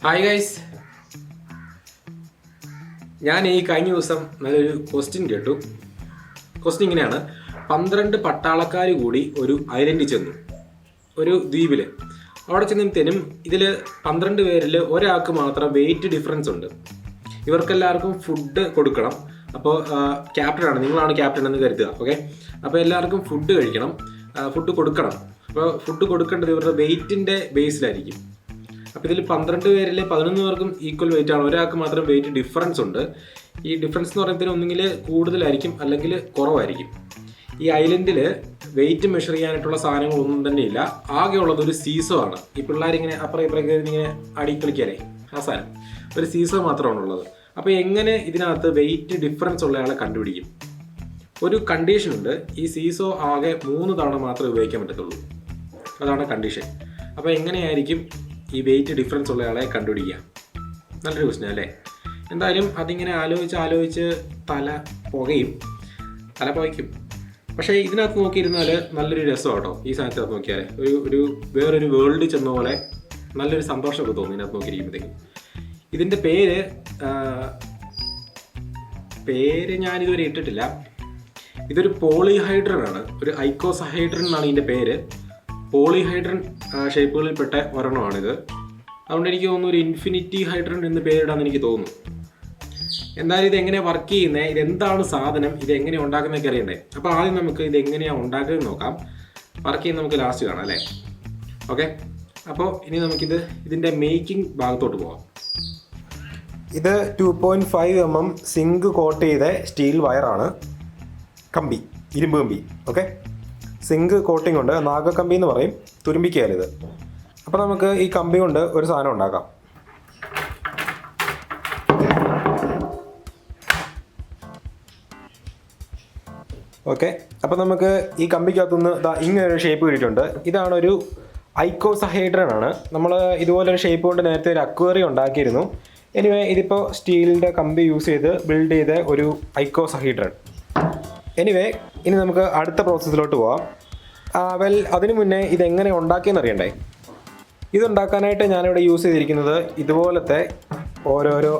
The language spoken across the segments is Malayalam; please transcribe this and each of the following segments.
ഹായ് ഗൈസ്, ഞാൻ ഈ കഴിഞ്ഞ ദിവസം നല്ലൊരു ക്വസ്റ്റ്യൻ കേട്ടു. ക്വസ്റ്റ്യൻ ഇങ്ങനെയാണ്: 12 പട്ടാളക്കാർ കൂടി ഒരു ഐലൻഡിൽ ചെന്നു, ഒരു ദ്വീപിൽ. അവിടെ ചെന്നതിനും ഇതിൽ 12 പേരിൽ ഒരാൾക്ക് മാത്രം വെയിറ്റ് ഡിഫറൻസ് ഉണ്ട്. ഇവർക്കെല്ലാവർക്കും ഫുഡ് കൊടുക്കണം. അപ്പോൾ ക്യാപ്റ്റനാണ്, നിങ്ങളാണ് ക്യാപ്റ്റൻ എന്ന് കരുതുക. ഓക്കെ, അപ്പോൾ എല്ലാവർക്കും ഫുഡ് കഴിക്കണം, ഫുഡ് കൊടുക്കണം. അപ്പോൾ ഫുഡ് കൊടുക്കേണ്ടത് ഇവരുടെ വെയിറ്റിൻ്റെ ബേസിലായിരിക്കും. അപ്പോൾ ഇതിൽ 12 പേരിൽ 11 പേർക്കും ഈക്വൽ വെയിറ്റ് ആണ്, ഒരാൾക്ക് മാത്രം വെയിറ്റ് ഡിഫറൻസ് ഉണ്ട്. ഈ ഡിഫറൻസ് എന്ന് പറയുമ്പോൾ ഒന്നുകിൽ കൂടുതലായിരിക്കും അല്ലെങ്കിൽ കുറവായിരിക്കും. ഈ ഐലൻഡിൽ വെയിറ്റ് മെഷർ ചെയ്യാനായിട്ടുള്ള സാധനങ്ങളൊന്നും തന്നെ ഇല്ല. ആകെയുള്ളത് ഒരു സീസോ ആണ്. ഈ പിള്ളേരിങ്ങനെ അപ്പുറം ഇപ്പുറം ഇങ്ങനെ അടി കളിക്കാനേ ആ സാധനം, ഒരു സീസോ മാത്രമാണ് ഉള്ളത്. അപ്പോൾ എങ്ങനെ ഇതിനകത്ത് വെയിറ്റ് ഡിഫറൻസ് ഉള്ളയാളെ കണ്ടുപിടിക്കും? ഒരു കണ്ടീഷൻ ഉണ്ട്, ഈ സീസോ ആകെ 3 തവണ മാത്രമേ ഉപയോഗിക്കാൻ പറ്റത്തുള്ളൂ. അതാണ് കണ്ടീഷൻ. അപ്പോൾ എങ്ങനെയായിരിക്കും ഈ വെയിറ്റ് ഡിഫറൻസ് ഉള്ളയാളെ കണ്ടുപിടിക്കുക? നല്ലൊരു ക്വസ്റ്റ്യൻ അല്ലേ? എന്തായാലും അതിങ്ങനെ ആലോചിച്ച് തല പുകയ്ക്കും. പക്ഷേ ഇതിനകത്ത് നോക്കിയിരുന്നാൽ നല്ലൊരു രസമാണ് കേട്ടോ. ഈ സാധനത്തിനകത്ത് നോക്കിയാൽ ഒരു വേറൊരു വേൾഡിൽ ചെന്ന പോലെ നല്ലൊരു സന്തോഷമൊക്കെ തോന്നും ഇതിനകത്ത് നോക്കിയിരിക്കുമ്പോഴത്തേക്കും. ഇതിൻ്റെ പേര് ഞാനിതുവരെ ഇട്ടിട്ടില്ല. ഇതൊരു പോളിഹൈഡ്രൺ ആണ്, ഒരു ഐക്കോസഹൈഡ്രൺ എന്നാണ് ഇതിൻ്റെ പേര്. പോളിഹൈഡ്രൺ ഷേപ്പുകളിൽപ്പെട്ട ഒരെണ്ണമാണിത്. അതുകൊണ്ട് എനിക്ക് തോന്നുന്നു ഒരു ഇൻഫിനിറ്റി ഹൈഡ്രൺ എന്ന് പേരിടാന്ന് എനിക്ക് തോന്നുന്നു. എന്തായാലും ഇതെങ്ങനെയാണ് വർക്ക് ചെയ്യുന്നത്, ഇതെന്താണ് സാധനം, ഇതെങ്ങനെ ഉണ്ടാക്കുന്നതൊക്കെ അറിയണ്ടേ? അപ്പോൾ ആദ്യം നമുക്ക് ഇതെങ്ങനെയാണ് ഉണ്ടാക്കുന്നത് നോക്കാം. വർക്ക് ചെയ്യുന്നത് നമുക്ക് ലാസ്റ്റ് കാണാം അല്ലേ? ഓക്കെ, അപ്പോൾ ഇനി ഇതിൻ്റെ മേക്കിംഗ് ഭാഗത്തോട്ട് പോകാം. ഇത് 2.5 mm സിങ്ക് കോട്ട് ചെയ്ത സ്റ്റീൽ വയറാണ്, ഇരുമ്പ് കമ്പി. ഓക്കെ, സിങ്ക് കോട്ടിംഗ് ഉണ്ട്, നാഗക്കമ്പി എന്ന് പറയും, തുരുമ്പിക്കയാലിത്. അപ്പോൾ നമുക്ക് ഈ കമ്പി കൊണ്ട് ഒരു സാധനം ഉണ്ടാക്കാം. ഓക്കെ, അപ്പോൾ നമുക്ക് ഈ കമ്പിക്കകത്തുനിന്ന് ഇങ്ങനെ ഒരു ഷേപ്പ് കിട്ടിയിട്ടുണ്ട്. ഇതാണൊരു ഐക്കോസഹൈഡ്രൺ ആണ്. നമ്മൾ ഇതുപോലൊരു ഷേപ്പ് കൊണ്ട് നേരത്തെ ഒരു അക്വേറിയം ഉണ്ടാക്കിയിരുന്നു. എനിവേ, ഇതിപ്പോൾ സ്റ്റീലിൻ്റെ കമ്പി യൂസ് ചെയ്ത് ബിൽഡ് ചെയ്ത ഒരു ഐക്കോസഹൈഡ്രൺ. എനിവേ, ഇനി നമുക്ക് അടുത്ത പ്രോസസ്സിലോട്ട് പോവാം. അതിനു മുന്നേ ഇതെങ്ങനെ ഉണ്ടാക്കിയെന്ന് അറിയണ്ടേ? ഇതുണ്ടാക്കാനായിട്ട് ഞാനിവിടെ യൂസ് ചെയ്തിരിക്കുന്നത് ഇതുപോലത്തെ ഓരോരോ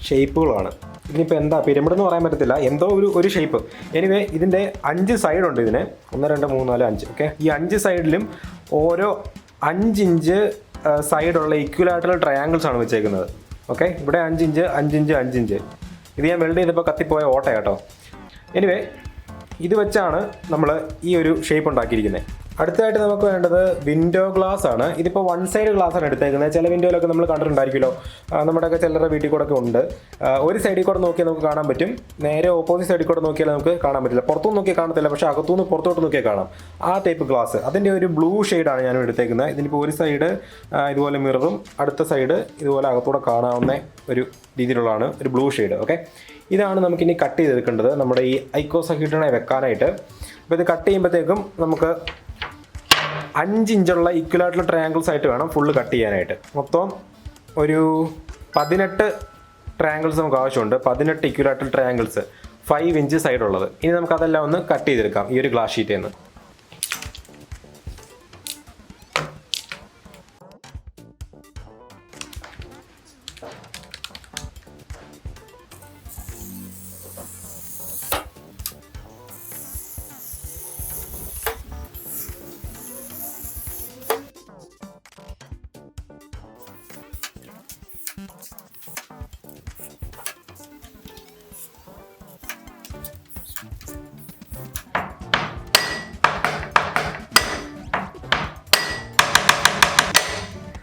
ഷേപ്പുകളാണ്. ഇതിനിപ്പോൾ എന്താ പിരമിഡ് എന്ന് പറയാൻ പറ്റത്തില്ല, എന്തോ ഒരു ഷേപ്പ്. എനിവേ, ഇതിൻ്റെ 5 സൈഡുണ്ട് ഇതിന്. 1 2 3 4 5. ഓക്കെ, ഈ 5 സൈഡിലും ഓരോ 5 ഇഞ്ച് സൈഡുള്ള ഇക്വലാറ്ററൽ ട്രയാങ്കിൾസ് ആണ് വെച്ചേക്കുന്നത്. ഓക്കെ, ഇവിടെ 5 ഇഞ്ച് 5 ഇഞ്ച് 5 ഇഞ്ച്. ഇത് ഞാൻ വെൽഡ് ചെയ്തപ്പോൾ കത്തിപ്പോയ ഓട്ട കേട്ടോ. എനിവേ, ഇത് വെച്ചാണ് നമ്മൾ ഈ ഒരു ഷേപ്പ് ഉണ്ടാക്കിയിരിക്കുന്നത്. അടുത്തതായിട്ട് നമുക്ക് വേണ്ടത് വിൻഡോ ഗ്ലാസ് ആണ്. ഇതിപ്പോൾ 1 സൈഡ് ഗ്ലാസ് ആണ് എടുത്തേക്കുന്നത്. ചില വിൻഡോയിലൊക്കെ നമ്മൾ കണ്ടിട്ടുണ്ടായിരിക്കുമല്ലോ, നമ്മുടെയൊക്കെ ചിലരുടെ വീട്ടിൽ കൂടെ ഒക്കെ ഉണ്ട്. ഒരു സൈഡിൽ കൂടെ നോക്കിയാൽ നമുക്ക് കാണാൻ പറ്റും, നേരെ ഓപ്പോസിറ്റ് സൈഡിൽ കൂടെ നോക്കിയാൽ നമുക്ക് കാണാൻ പറ്റില്ല. പുറത്തുനിന്ന് നോക്കിയാൽ കാണത്തില്ല, പക്ഷേ അകത്തുനിന്ന് പുറത്തോട്ട് നോക്കിയാൽ കാണാം. ആ ടൈപ്പ് ഗ്ലാസ്, അതിൻ്റെ ഒരു ബ്ലൂ ഷെയ്ഡാണ് ഞാൻ എടുത്തേക്കുന്നത്. ഇതിനിപ്പോൾ ഒരു സൈഡ് ഇതുപോലെ മിററും അടുത്ത സൈഡ് ഇതുപോലെ അകത്തൂടെ കാണാവുന്ന ഒരു രീതിയിലുള്ളതാണ് ഒരു ബ്ലൂ ഷെയ്ഡ്. ഓക്കെ, ഇതാണ് നമുക്കിനി കട്ട് ചെയ്തെടുക്കേണ്ടത് നമ്മുടെ ഈ ഐക്കോസഹൈഡ്രനെ വെക്കാനായിട്ട്. അപ്പോൾ ഇത് കട്ട് ചെയ്യുമ്പോഴത്തേക്കും നമുക്ക് 5 ഇഞ്ചുള്ള ഇക്വലാറ്ററൽ ട്രയാങ്കിൾസ് ആയിട്ട് വേണം ഫുള്ള് കട്ട് ചെയ്യാനായിട്ട്. മൊത്തം ഒരു 18 ട്രയാങ്കിൾസ് നമുക്ക് ആവശ്യമുണ്ട്. 18 ഇക്വലാറ്ററൽ ട്രയാങ്കിൾസ്, 5 ഇഞ്ച് സൈഡുള്ളത്. ഇനി നമുക്കതെല്ലാം ഒന്ന് കട്ട് ചെയ്തെടുക്കാം ഈ ഒരു ഗ്ലാസ് ഷീറ്റിൽ നിന്ന്.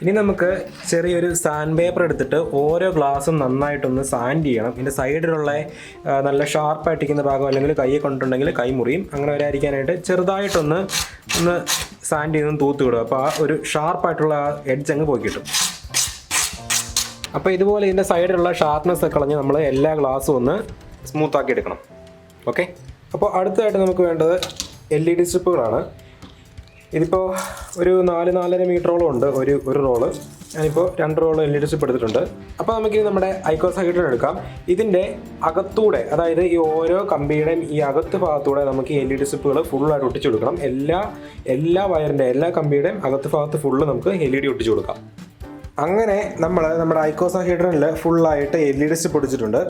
ഇനി നമുക്ക് ചെറിയൊരു സാൻഡ് പേപ്പർ എടുത്തിട്ട് ഓരോ ഗ്ലാസും നന്നായിട്ടൊന്ന് സാൻഡ് ചെയ്യണം. ഇതിൻ്റെ സൈഡിലുള്ള നല്ല ഷാർപ്പായിട്ടിരിക്കുന്ന ഭാഗം അല്ലെങ്കിൽ കൈയെ കൊണ്ടിട്ടുണ്ടെങ്കിൽ കൈ മുറിയും. അങ്ങനെ വരാതിരിക്കാനായിട്ട് ചെറുതായിട്ടൊന്ന് സാൻഡ് ചെയ്തൊന്ന് തൂത്ത് വിടുക. അപ്പോൾ ആ ഒരു ഷാർപ്പായിട്ടുള്ള ആ എഡ്ജ് അങ്ങ് പോയി കിട്ടും. അപ്പോൾ ഇതുപോലെ ഇതിൻ്റെ സൈഡിലുള്ള ഷാർപ്നെസ് ഒക്കെ കളഞ്ഞ് നമ്മൾ എല്ലാ ഗ്ലാസും ഒന്ന് സ്മൂത്താക്കി എടുക്കണം. ഓക്കെ, അപ്പോൾ അടുത്തതായിട്ട് നമുക്ക് വേണ്ടത് LED സ്ട്രിപ്പുകളാണ്. ഇതിപ്പോൾ ഒരു 4-4.5 മീറ്ററോളം ഉണ്ട് ഒരു റോള്. ഞാനിപ്പോൾ 2 റോള് LED സ്ട്രിപ്പ് എടുത്തിട്ടുണ്ട്. അപ്പോൾ നമുക്കിത് നമ്മുടെ ഐക്കോസഹൈഡ്രൺ എടുക്കാം. ഇതിൻ്റെ അകത്തൂടെ, അതായത് ഈ ഓരോ കമ്പിയുടെയും ഈ അകത്ത് ഭാഗത്തൂടെ നമുക്ക് ഈ LED സ്ട്രിപ്പുകൾ ഫുള്ളായിട്ട് ഒട്ടിച്ചു കൊടുക്കണം. എല്ലാ വയറിൻ്റെ എല്ലാ കമ്പിയുടെയും അകത്ത് ഭാഗത്ത് ഫുള്ള് നമുക്ക് LED ഒട്ടിച്ചു കൊടുക്കാം. അങ്ങനെ നമ്മുടെ ഐക്കോസാഹീഡ്രനിൽ ഫുള്ളായിട്ട് LED സ്ട്രിപ്പ് പൊടിച്ചിട്ടുണ്ട്.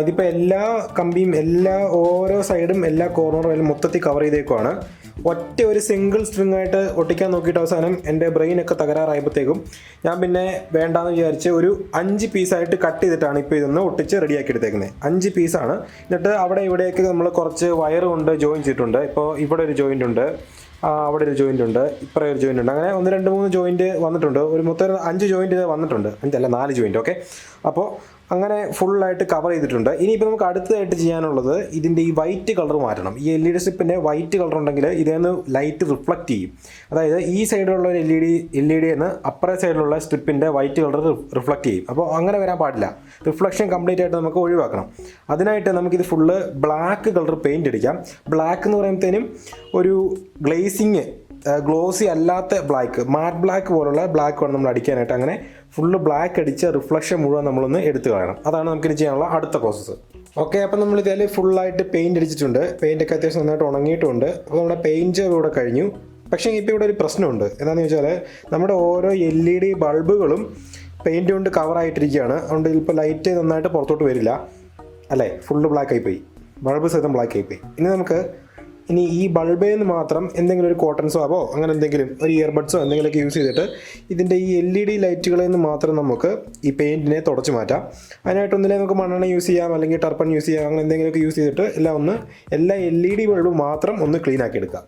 ഇതിപ്പോൾ എല്ലാ കമ്പിയും ഓരോ സൈഡും എല്ലാ കോർണറും മൊത്തത്തിൽ കവർ ചെയ്തേക്കുവാണ്. ഒറ്റ ഒരു സിംഗിൾ സ്ട്രിങ് ആയിട്ട് ഒട്ടിക്കാൻ നോക്കിയിട്ട് അവസാനം എൻ്റെ ബ്രെയിനൊക്കെ തകരാറായപ്പോഴത്തേക്കും ഞാൻ പിന്നെ വേണ്ടാന്ന് വിചാരിച്ച് ഒരു 5 പീസായിട്ട് കട്ട് ചെയ്തിട്ടാണ് ഇപ്പോൾ ഇതൊന്ന് ഒട്ടിച്ച് റെഡിയാക്കി എടുത്തേക്കുന്നത്. 5 പീസാണ്. എന്നിട്ട് അവിടെ ഇവിടെയൊക്കെ നമ്മൾ കുറച്ച് വയർ കൊണ്ട് ജോയിൻ ചെയ്തിട്ടുണ്ട്. ഇപ്പോൾ ഇവിടെ ഒരു ജോയിൻ്റ് ഉണ്ട്, അവിടെ ഒരു ജോയിൻ്റ് ഉണ്ട്, ഇപ്പറേ ഒരു ജോയിൻ്റ് ഉണ്ട്. അങ്ങനെ 1 2 3 ജോയിൻ്റ് വന്നിട്ടുണ്ട്. ഒരു മൊത്തം 5 ജോയിൻ്റ് വന്നിട്ടുണ്ട്. 5 അല്ല 4 ജോയിൻ്റ്. ഓക്കെ, അപ്പോൾ അങ്ങനെ ഫുള്ളായിട്ട് കവർ ചെയ്തിട്ടുണ്ട്. ഇനിയിപ്പോൾ നമുക്ക് അടുത്തതായിട്ട് ചെയ്യാനുള്ളത് ഇതിൻ്റെ ഈ വൈറ്റ് കളർ മാറ്റണം. ഈ LED സ്ട്രിപ്പിൻ്റെ വൈറ്റ് കളർ ഉണ്ടെങ്കിൽ ഇതേന്ന് ലൈറ്റ് റിഫ്ലക്റ്റ് ചെയ്യും. അതായത് ഈ സൈഡിലുള്ള ഒരു LED എന്ന് അപ്പറേ സൈഡിലുള്ള സ്ട്രിപ്പിൻ്റെ വൈറ്റ് കളർ റിഫ്ലക്റ്റ് ചെയ്യും. അപ്പോൾ അങ്ങനെ വരാൻ പാടില്ല. റിഫ്ലക്ഷൻ കംപ്ലീറ്റ് ആയിട്ട് നമുക്ക് ഒഴിവാക്കണം. അതിനായിട്ട് നമുക്കിത് ഫുള്ള് ബ്ലാക്ക് കളർ പെയിൻ്റ് അടിക്കാം. ബ്ലാക്ക് എന്ന് പറയുമ്പോഴത്തേനും ഒരു ഗ്ലേസിങ്, ഗ്ലോസി അല്ലാത്ത ബ്ലാക്ക്, മാറ്റ് ബ്ലാക്ക് പോലുള്ള ബ്ലാക്ക് വേണം നമ്മൾ അടിക്കാനായിട്ട്. അങ്ങനെ ഫുള്ള് ബ്ലാക്ക് അടിച്ച് റിഫ്ലക്ഷൻ മുഴുവൻ നമ്മളൊന്ന് എടുത്തു കളയണം. അതാണ് നമുക്കിത് ചെയ്യാനുള്ള അടുത്ത പ്രോസസ്സ്. ഓക്കെ, അപ്പം നമ്മൾ ഇതിൽ ഫുള്ളായിട്ട് പെയിൻ്റ് അടിച്ചിട്ടുണ്ട്. പെയിൻ്റൊക്കെ അത്യാവശ്യം നന്നായിട്ട് ഉണങ്ങിയിട്ടുണ്ട്. അപ്പോൾ നമ്മുടെ പെയിൻറ്റ് ഇവിടെ കഴിഞ്ഞു. പക്ഷേ ഇപ്പോൾ ഇവിടെ ഒരു പ്രശ്നമുണ്ട്. എന്താണെന്ന് വെച്ചാൽ നമ്മുടെ ഓരോ LED ബൾബുകളും പെയിൻറ്റ് കൊണ്ട് കവറായിട്ടിരിക്കുകയാണ്. അതുകൊണ്ട് ഇപ്പോൾ ലൈറ്റ് നന്നായിട്ട് പുറത്തോട്ട് വരില്ല. അല്ലേ, ഫുള്ള് ബ്ലാക്ക് ആയിപ്പോയി, ബൾബ് സഹിതം ബ്ലാക്ക് ആയിപ്പോയി. ഇനി ഈ ബൾബിൽ നിന്ന് മാത്രം എന്തെങ്കിലും ഒരു കോട്ടൺ സ്വാബോ അങ്ങനെ എന്തെങ്കിലും ഒരു ഇയർബഡ്സോ എന്തെങ്കിലുമൊക്കെ യൂസ് ചെയ്തിട്ട് ഇതിൻ്റെ ഈ LED ലൈറ്റുകളിൽ നിന്ന് മാത്രം നമുക്ക് ഈ പെയിൻറ്റിനെ തുടച്ച് മാറ്റാം. അതിനായിട്ടൊന്നില്ലേ നമുക്ക് മണ്ണെണ്ണ യൂസ് ചെയ്യാം, അല്ലെങ്കിൽ ടർപ്പൺ യൂസ് ചെയ്യാം. അങ്ങനെ എന്തെങ്കിലുമൊക്കെ യൂസ് ചെയ്തിട്ട് എല്ലാ LED ബൾബും മാത്രം ഒന്ന് ക്ലീൻ ആക്കി എടുക്കാം.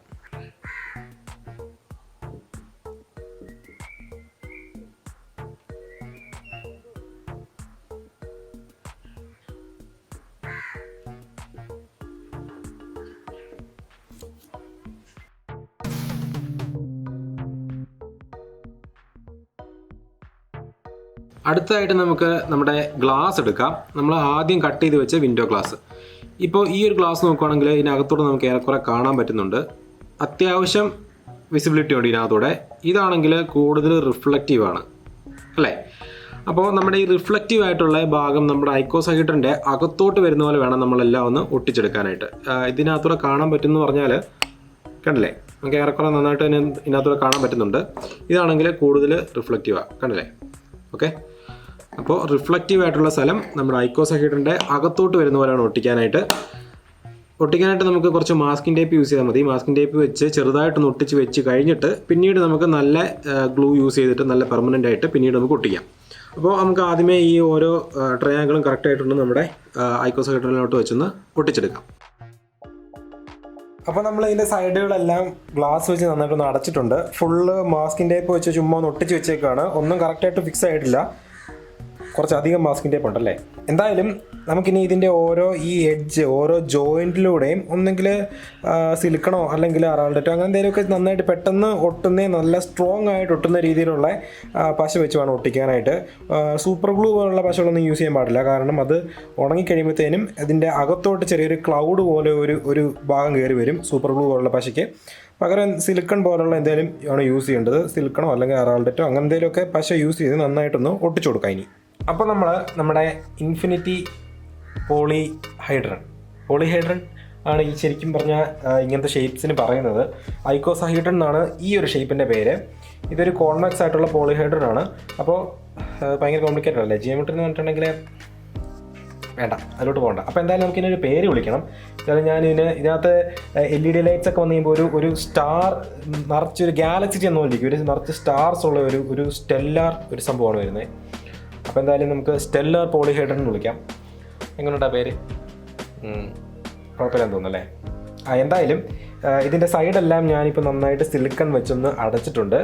അടുത്തതായിട്ട് നമുക്ക് നമ്മുടെ ഗ്ലാസ് എടുക്കാം. നമ്മൾ ആദ്യം കട്ട് ചെയ്ത് വെച്ച വിൻഡോ ഗ്ലാസ്. ഇപ്പോൾ ഈ ഒരു ഗ്ലാസ് നോക്കുകയാണെങ്കിൽ ഇതിനകത്തോടെ നമുക്ക് ഏറെക്കുറെ കാണാൻ പറ്റുന്നുണ്ട്. അത്യാവശ്യം വിസിബിലിറ്റി ഉണ്ട് ഇതിനകത്തൂടെ. ഇതാണെങ്കിൽ കൂടുതൽ റിഫ്ലക്റ്റീവ് ആണ്, അല്ലേ? അപ്പോൾ നമ്മുടെ ഈ റിഫ്ലക്റ്റീവ് ആയിട്ടുള്ള ഭാഗം നമ്മുടെ ഐക്കോസാഹീഡ്രൻ്റെ അകത്തോട്ട് വരുന്ന പോലെ വേണം നമ്മളെല്ലാം ഒന്ന് ഒട്ടിച്ചെടുക്കാനായിട്ട്. ഇതിനകത്തൂടെ കാണാൻ പറ്റുമെന്ന് പറഞ്ഞാൽ കണ്ടില്ലേ, നമുക്ക് ഏറെക്കുറെ നന്നായിട്ട് തന്നെ ഇതിനകത്തൂടെ കാണാൻ പറ്റുന്നുണ്ട്. ഇതാണെങ്കിൽ കൂടുതൽ റിഫ്ലക്റ്റീവാണ്, കണ്ടില്ലേ? ഓക്കെ, അപ്പോൾ റിഫ്ലക്റ്റീവ് ആയിട്ടുള്ള സ്ഥലം നമ്മുടെ ഐക്കോസാഹീഡ്രൻ്റെ അകത്തോട്ട് വരുന്ന പോലെയാണ് ഒട്ടിക്കാനായിട്ട് നമുക്ക് കുറച്ച് മാസ്കിംഗ് ടേപ്പ് യൂസ് ചെയ്താൽ മതി. മാസ്കിംഗ് ടേപ്പ് വെച്ച് ചെറുതായിട്ടൊന്ന് ഒട്ടിച്ച് വെച്ച് കഴിഞ്ഞിട്ട് പിന്നീട് നമുക്ക് നല്ല ഗ്ലൂ യൂസ് ചെയ്തിട്ട് നല്ല പെർമനൻ്റ് ആയിട്ട് പിന്നീട് നമുക്ക് ഒട്ടിക്കാം. അപ്പോൾ നമുക്ക് ആദ്യമേ ഈ ഓരോ ട്രയാങ്കിളും കറക്റ്റായിട്ടുണ്ട് നമ്മുടെ ഐക്കോസാഹീഡ്രനിലോട്ട് വെച്ചൊന്ന് ഒട്ടിച്ചെടുക്കാം. അപ്പോൾ നമ്മൾ ഇതിൻ്റെ സൈഡുകളെല്ലാം ഗ്ലാസ് വെച്ച് നന്നായിട്ടൊന്ന് അടച്ചിട്ടുണ്ട്. ഫുള്ള് മാസ്കിംഗ് ടേപ്പ് വെച്ച് ചുമ്മാ ഒന്ന് ഒട്ടിച്ച് വെച്ചേക്കാണ്. ഒന്നും കറക്റ്റായിട്ട് ഫിക്സ് ആയിട്ടില്ല, കുറച്ചധികം മാസ്കിംഗ് ടേപ്പ് ഉണ്ടല്ലേ. എന്തായാലും നമുക്കിനി ഇതിൻ്റെ ഈ എഡ്ജ് ഓരോ ജോയിൻറ്റിലൂടെയും ഒന്നെങ്കിൽ സിലിക്കണോ അല്ലെങ്കിൽ അറാൾഡറ്റോ അങ്ങനെ എന്തെങ്കിലുമൊക്കെ നന്നായിട്ട് പെട്ടെന്ന് നല്ല സ്ട്രോങ് ആയിട്ട് ഒട്ടുന്ന രീതിയിലുള്ള പശ വെച്ച് വേണം ഒട്ടിക്കാനായിട്ട്. സൂപ്പർ ഗ്ലൂ പോലുള്ള പശകളൊന്നും യൂസ് ചെയ്യാൻ പാടില്ല. കാരണം അത് ഉണങ്ങിക്കഴിയുമ്പോഴത്തേനും ഇതിൻ്റെ അകത്തോട്ട് ചെറിയൊരു ക്ലൗഡ് പോലെ ഒരു ഭാഗം കയറി വരും സൂപ്പർ ഗ്ലൂ പോലുള്ള പശയ്ക്ക്. പകരം സിലിക്കൺ പോലുള്ള എന്തെങ്കിലും ആണ് യൂസ് ചെയ്യേണ്ടത്. സിലിക്കണോ അല്ലെങ്കിൽ അറാൾഡറ്റോ അങ്ങനെ എന്തെങ്കിലുമൊക്കെ പശ യൂസ് ചെയ്ത് നന്നായിട്ടൊന്ന് ഒട്ടിച്ചു കൊടുക്കാം. ഇനി അപ്പോൾ നമ്മുടെ ഇൻഫിനിറ്റി പോളിഹെഡ്രൺ ആണ് ഈ ശരിക്കും പറഞ്ഞാൽ ഇങ്ങനത്തെ ഷേപ്സിന് പറയുന്നത്. ഐക്കോസാഹീഡ്രൺ എന്നാണ് ഈ ഒരു ഷേപ്പിൻ്റെ പേര്. ഇതൊരു കോൺവെക്സ് ആയിട്ടുള്ള പോളിഹെഡ്രൺ ആണ്. അപ്പോൾ ഭയങ്കര കോംപ്ലിക്കേറ്റഡ് അല്ലേ ജിയോമെട്രി എന്ന് പറഞ്ഞിട്ടുണ്ടെങ്കിൽ? വേണ്ട, അതിലോട്ട് പോകണ്ട. അപ്പോൾ എന്തായാലും നമുക്കിതിനൊരു പേര് വിളിക്കണം. ഞാൻ ഇതിനകത്ത് LED ലൈറ്റ്സ് ഒക്കെ വന്നു കഴിയുമ്പോൾ ഒരു സ്റ്റാർ നിറച്ചൊരു ഗാലക്സി ചെന്നുകൊണ്ടിരിക്കും. ഒരു നിറച്ച് സ്റ്റാർസ് ഉള്ള ഒരു സ്റ്റെല്ലാർ ഒരു സംഭവമാണ് വരുന്നത്. അപ്പോൾ എന്തായാലും നമുക്ക് സ്റ്റെല്ലാർ പോളിഹെഡ്രൺ എന്ന് വിളിക്കാം. എങ്ങനെയുണ്ടാ പേര്? കുഴപ്പമില്ലെന്ന് തോന്നുന്നല്ലേ? എന്തായാലും ഇതിൻ്റെ സൈഡെല്ലാം ഞാനിപ്പോൾ നന്നായിട്ട് സിലിക്കൺ വെച്ചൊന്ന് അടച്ചിട്ടുണ്ട്.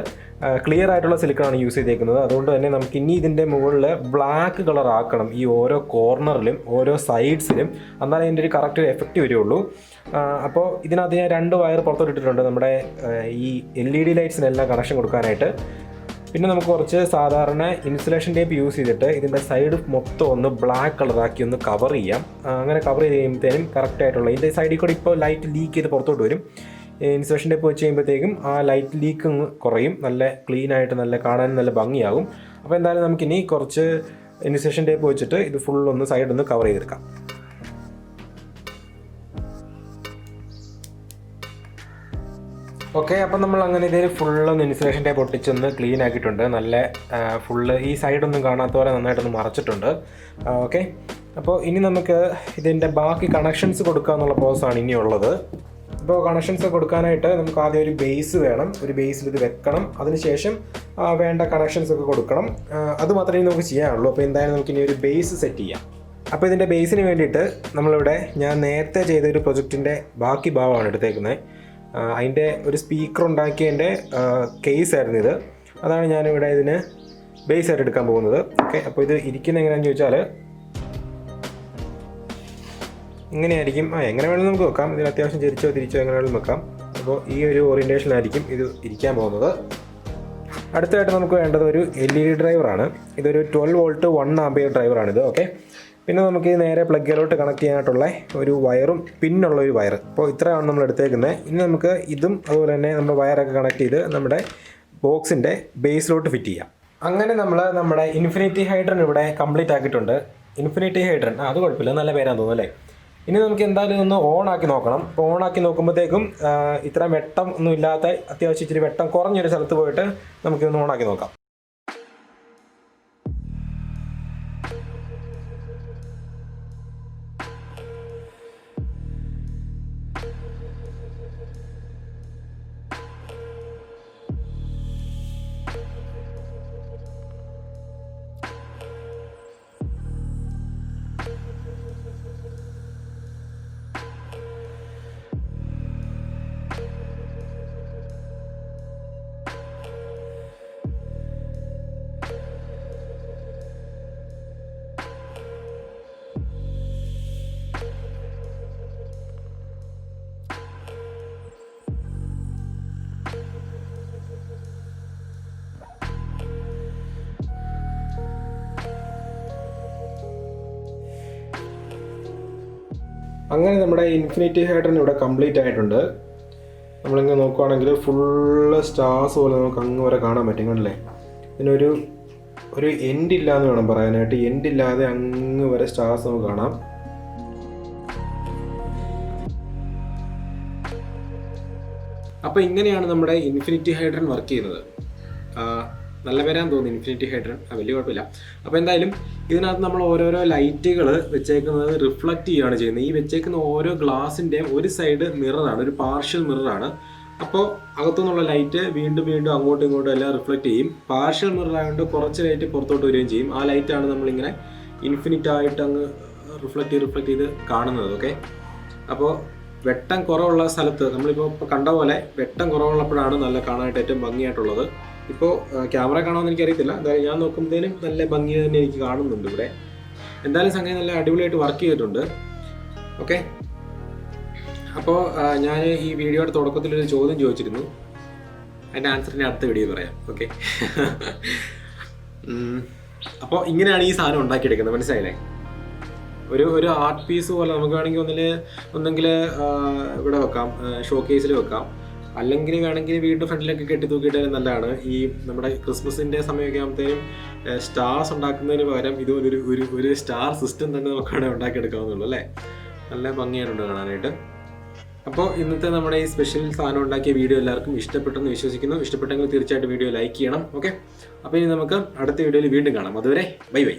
ക്ലിയർ ആയിട്ടുള്ള സിലിക്കണാണ് യൂസ് ചെയ്തേക്കുന്നത്. അതുകൊണ്ട് തന്നെ നമുക്ക് ഇനി ഇതിൻ്റെ മുകളിൽ ബ്ലാക്ക് കളർ ആക്കണം ഈ ഓരോ കോർണറിലും ഓരോ സൈഡ്സിലും. എന്നാലേ അതിൻ്റെ ഒരു കറക്റ്റ് എഫക്റ്റ് വരികയുള്ളൂ. അപ്പോൾ ഇതിനകത്ത് ഞാൻ 2 വയർ പുറത്തോട്ട് ഇട്ടിട്ടുണ്ട് നമ്മുടെ ഈ LED ലൈറ്റ്സിനെല്ലാം കണക്ഷൻ കൊടുക്കാനായിട്ട്. പിന്നെ നമുക്ക് കുറച്ച് സാധാരണ ഇൻസുലേഷൻ ടേപ്പ് യൂസ് ചെയ്തിട്ട് ഇതിൻ്റെ സൈഡ് മൊത്തം ഒന്ന് ബ്ലാക്ക് കളറാക്കി ഒന്ന് കവർ ചെയ്യാം. അങ്ങനെ കവർ ചെയ്ത് കഴിയുമ്പോഴത്തേനും കറക്റ്റായിട്ടുള്ള ഇതിൻ്റെ സൈഡിൽ കൂടെ ഇപ്പോൾ ലൈറ്റ് ലീക്ക് ചെയ്ത് പുറത്തോട്ട് വരും. ഇൻസുലേഷൻ ടേപ്പ് വെച്ച് കഴിയുമ്പോഴത്തേക്കും ആ ലൈറ്റ് ലീക്ക് കുറയും. നല്ല ക്ലീനായിട്ട് നല്ല കാണാൻ നല്ല ഭംഗിയാകും. അപ്പോൾ എന്തായാലും നമുക്കിനി കുറച്ച് ഇൻസുലേഷൻ ടേപ്പ് വെച്ചിട്ട് ഇത് ഫുള്ളൊന്ന് സൈഡൊന്ന് കവർ ചെയ്തെടുക്കാം. ഓക്കെ, അപ്പം നമ്മൾ അങ്ങനെ ഇതിൽ ഫുള്ളൊന്ന് ഇൻസുലേഷൻ ടേപ്പ് പൊട്ടിച്ചൊന്ന് ക്ലീൻ ആക്കിയിട്ടുണ്ട്. നല്ല ഫുള്ള് ഈ സൈഡൊന്നും കാണാത്ത പോലെ നന്നായിട്ടൊന്ന് മറച്ചിട്ടുണ്ട്. ഓക്കെ, അപ്പോൾ ഇനി നമുക്ക് ഇതിൻ്റെ ബാക്കി കണക്ഷൻസ് കൊടുക്കുക എന്നുള്ള പ്രോസസ്സാണ് ഇനിയുള്ളത്. ഇപ്പോൾ കണക്ഷൻസ് കൊടുക്കാനായിട്ട് നമുക്ക് ആദ്യം ഒരു ബേസ് വേണം. ഒരു ബേസിൽ ഇത് വെക്കണം. അതിനുശേഷം വേണ്ട കണക്ഷൻസ് ഒക്കെ കൊടുക്കണം. അത് മാത്രമേ നമുക്ക് ചെയ്യാനുള്ളൂ. അപ്പോൾ എന്തായാലും നമുക്ക് ഇനി ഒരു ബേസ് സെറ്റ് ചെയ്യാം. അപ്പോൾ ഇതിൻ്റെ ബേസിന് വേണ്ടിയിട്ട് നമ്മളിവിടെ ഞാൻ നേരത്തെ ചെയ്തൊരു പ്രൊജക്റ്റിൻ്റെ ബാക്കി ഭാഗമാണ് എടുത്തേക്കുന്നത്. അതിൻ്റെ ഒരു സ്പീക്കർ ഉണ്ടാക്കിയതിൻ്റെ കേസായിരുന്നു ഇത്. അതാണ് ഞാനിവിടെ ഇതിന് ബേസ് ആയിട്ട് എടുക്കാൻ പോകുന്നത്. ഓക്കെ, അപ്പോൾ ഇത് ഇരിക്കുന്ന എങ്ങനെയാണെന്ന് ചോദിച്ചാൽ ഇങ്ങനെയായിരിക്കും. എങ്ങനെ വേണമെങ്കിലും നമുക്ക് വെക്കാം. ഇതിൽ അത്യാവശ്യം തിരിച്ചോ എങ്ങനെ വേണമെങ്കിലും വെക്കാം. അപ്പോൾ ഈ ഒരു ഓറിയൻറ്റേഷനായിരിക്കും ഇത് ഇരിക്കാൻ പോകുന്നത്. അടുത്തതായിട്ട് നമുക്ക് വേണ്ടത് ഒരു LED ഡ്രൈവറാണ്. ഇതൊരു 12 വോൾട്ട് 1 ആംപിയർ ഡ്രൈവറാണിത്. ഓക്കെ, പിന്നെ നമുക്ക് ഈ നേരെ പ്ലഗിലോട്ട് കണക്ട് ചെയ്യാനായിട്ടുള്ള ഒരു വയറും പിന്നുള്ള ഒരു വയർ. അപ്പോൾ ഇത്രയാണ് നമ്മൾ എടുത്തേക്കുന്നത്. ഇനി നമുക്ക് ഇതും അതുപോലെ തന്നെ നമ്മുടെ വയറൊക്കെ കണക്ട് ചെയ്ത് നമ്മുടെ ബോക്സിൻ്റെ ബേസിലോട്ട് ഫിറ്റ് ചെയ്യാം. അങ്ങനെ നമ്മൾ നമ്മുടെ ഇൻഫിനിറ്റി ഹൈഡ്രൻ ഇവിടെ കംപ്ലീറ്റ് ആക്കിയിട്ടുണ്ട്. ഇൻഫിനിറ്റി ഹൈഡ്രൻ അത് കുഴപ്പമില്ല, നല്ല പേരാന്ന് തോന്നുന്നു അല്ലേ. ഇനി നമുക്ക് എന്തായാലും ഒന്ന് ഓൺ ആക്കി നോക്കണം. അപ്പോൾ ഓൺ ആക്കി നോക്കുമ്പോഴത്തേക്കും ഇത്ര വെട്ടം ഒന്നും ഇല്ലാത്ത അത്യാവശ്യം ഇച്ചിരി വെട്ടം കുറഞ്ഞൊരു സ്ഥലത്ത് പോയിട്ട് നമുക്കിതൊന്ന് ഓൺ ആക്കി നോക്കാം. അങ്ങനെ നമ്മുടെ ഇൻഫിനിറ്റി ഹൈഡ്രൻ ഇവിടെ കംപ്ലീറ്റ് ആയിട്ടുണ്ട്. നമ്മളിങ്ങനെ നോക്കുവാണെങ്കിൽ ഫുള്ള് സ്റ്റാർസ് പോലെ നമുക്ക് അങ്ങ് വരെ കാണാൻ പറ്റും. കണ്ടല്ലേ, ഇതിനൊരു എൻഡ് ഇല്ലാന്ന് വേണം പറയാനായിട്ട്. എൻഡ് ഇല്ലാതെ അങ്ങ് വരെ സ്റ്റാർസ് നമുക്ക് കാണാം. അപ്പോൾ ഇങ്ങനെയാണ് നമ്മുടെ ഇൻഫിനിറ്റി ഹൈഡ്രൻ വർക്ക് ചെയ്യുന്നത്. നല്ല പേരാന്ന് തോന്നുന്നു ഇൻഫിനിറ്റി ഹൈഡ്രൻ. വലിയ കുഴപ്പമില്ല. അപ്പോൾ എന്തായാലും ഇതിനകത്ത് നമ്മൾ ഓരോരോ ലൈറ്റുകൾ വെച്ചേക്കുന്നത് റിഫ്ലക്റ്റ് ചെയ്യുകയാണ് ചെയ്യുന്നത്. ഈ വെച്ചേക്കുന്ന ഓരോ ഗ്ലാസിൻ്റെയും ഒരു സൈഡ് മിററാണ്, ഒരു പാർഷ്യൽ മിററാണ്. അപ്പോൾ അകത്തുനിന്നുള്ള ലൈറ്റ് വീണ്ടും അങ്ങോട്ടും ഇങ്ങോട്ടും എല്ലാം റിഫ്ലക്റ്റ് ചെയ്യും. പാർഷ്യൽ മിറർ ആയതുകൊണ്ട് കുറച്ച് ലൈറ്റ് പുറത്തോട്ട് വരികയും ചെയ്യും. ആ ലൈറ്റാണ് നമ്മളിങ്ങനെ ഇൻഫിനിറ്റ് ആയിട്ട് അങ്ങ് റിഫ്ലക്റ്റ് ചെയ്ത് കാണുന്നത്. ഓക്കെ, അപ്പോൾ വെട്ടം കുറവുള്ള സ്ഥലത്ത് നമ്മളിപ്പോൾ കണ്ട പോലെ വെട്ടം കുറവുള്ളപ്പോഴാണ് നല്ല കാണാനായിട്ട് ഏറ്റവും ഭംഗിയായിട്ടുള്ളത്. ഇപ്പോൾ ക്യാമറ കാണുമെന്ന് എനിക്കറിയത്തില്ല. എന്തായാലും ഞാൻ നോക്കുമ്പോഴത്തേനും നല്ല ഭംഗി തന്നെ എനിക്ക് കാണുന്നുണ്ട് ഇവിടെ. എന്തായാലും സംഗതി നല്ല അടിപൊളിയായിട്ട് വർക്ക് ചെയ്തിട്ടുണ്ട്. ഓക്കെ, അപ്പോൾ ഞാൻ ഈ വീഡിയോയുടെ തുടക്കത്തിലൊരു ചോദ്യം ചോദിച്ചിരുന്നു. അതിൻ്റെ ആൻസറിന് അടുത്ത വീഡിയോ പറയാം. ഓക്കെ, അപ്പോൾ ഇങ്ങനെയാണ് ഈ സാധനം ഉണ്ടാക്കിയെടുക്കുന്നത്. മനസ്സിലായില്ലേ? ഒരു ആർട്ട് പീസ് പോലെ നമുക്ക് വേണമെങ്കിൽ ഒന്നെങ്കിൽ ഇവിടെ വെക്കാം, ഷോ കേസിൽ വെക്കാം. അല്ലെങ്കിൽ വേണമെങ്കിൽ വീടിൻ്റെ ഫ്രണ്ടിലൊക്കെ കെട്ടി തൂക്കിയിട്ടാലും നല്ലതാണ്. ഈ നമ്മുടെ ക്രിസ്മസിൻ്റെ സമയമൊക്കെ ആകുമ്പോഴത്തേനും സ്റ്റാർസ് ഉണ്ടാക്കുന്നതിന് പകരം ഒരു സ്റ്റാർ സിസ്റ്റം തന്നെ നമുക്ക് വേണമെങ്കിൽ ഉണ്ടാക്കിയെടുക്കാവുന്നുള്ളൂ അല്ലേ. നല്ല ഭംഗിയായിട്ടുണ്ട് കാണാനായിട്ട്. അപ്പോൾ ഇന്നത്തെ നമ്മുടെ ഈ സ്പെഷ്യൽ സാധനം ഉണ്ടാക്കിയ വീഡിയോ എല്ലാവർക്കും ഇഷ്ടപ്പെട്ടെന്ന് വിശ്വസിക്കുന്നു. ഇഷ്ടപ്പെട്ടെങ്കിൽ തീർച്ചയായിട്ടും വീഡിയോ ലൈക്ക് ചെയ്യണം. ഓക്കെ, അപ്പോൾ ഇനി നമുക്ക് അടുത്ത വീഡിയോയിൽ വീണ്ടും കാണാം. അതുവരെ ബൈ.